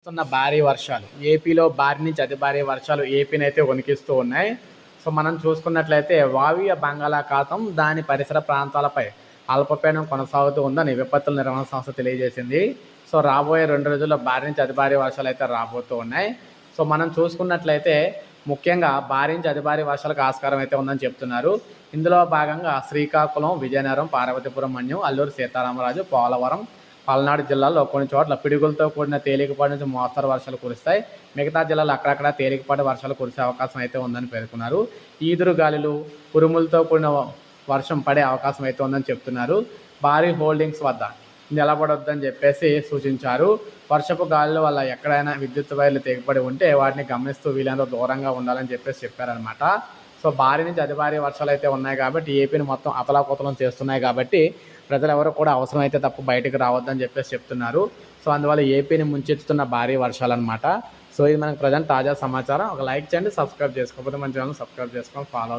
వస్తున్న భారీ వర్షాలు ఏపీలో భారీ నుంచి అతి భారీ వర్షాలు ఏపీని అయితే వణికిస్తూ ఉన్నాయి. సో మనం చూసుకున్నట్లయితే వాయువ్య బంగాళాఖాతం దాని పరిసర ప్రాంతాలపై అల్పపీడనం కొనసాగుతూ ఉందని విపత్తుల నిర్వహణ సంస్థ తెలియజేసింది. సో రాబోయే 2 రోజుల్లో భారీ నుంచి అతి భారీ వర్షాలు అయితే రాబోతూ ఉన్నాయి. సో మనం చూసుకున్నట్లయితే ముఖ్యంగా భారీ నుంచి అతి భారీ వర్షాలకు ఆస్కారం అయితే ఉందని చెప్తున్నారు. ఇందులో భాగంగా శ్రీకాకుళం, విజయనగరం, పార్వతీపురం మన్యం, అల్లూరు సీతారామరాజు, పోలవరం, పల్నాడు జిల్లాల్లో కొన్ని చోట్ల పిడుగులతో కూడిన తేలికపాటి నుంచి మోస్తరు వర్షాలు కురుస్తాయి. మిగతా జిల్లాలో అక్కడక్కడ తేలికపాటి వర్షాలు కురిసే అవకాశం అయితే ఉందని పేర్కొన్నారు. ఈదురు గాలులు, ఉరుములతో కూడిన వర్షం పడే అవకాశం అయితే ఉందని చెప్తున్నారు. భారీ హోల్డింగ్స్ వద్ద నిలబడొద్దని చెప్పేసి సూచించారు. వర్షపు గాలుల వల్ల ఎక్కడైనా విద్యుత్ వైర్లు తెగిపడి ఉంటే వాటిని గమనిస్తూ వీలైనంత దూరంగా ఉండాలని చెప్పేసి చెప్పారనమాట. సో భారీ నుంచి అతి భారీ వర్షాలు అయితే ఉన్నాయి కాబట్టి ఏపీని మొత్తం అతలాకుతలం చేస్తున్నాయి కాబట్టి ప్రజలు ఎవరు కూడా అవసరమైతే తప్ప బయటకు రావద్దని చెప్పేసి చెప్తున్నారు. సో అందువల్ల ఏపీని ముంచెత్తుతున్న భారీ వర్షాలు అనమాట. సో ఇది మనకు ప్రజెంట్ తాజా సమాచారం. ఒక లైక్ చేయండి, సబ్స్క్రైబ్ చేసుకోకపోతే మన ఛానల్ సబ్స్క్రైబ్ చేసుకొని ఫాలో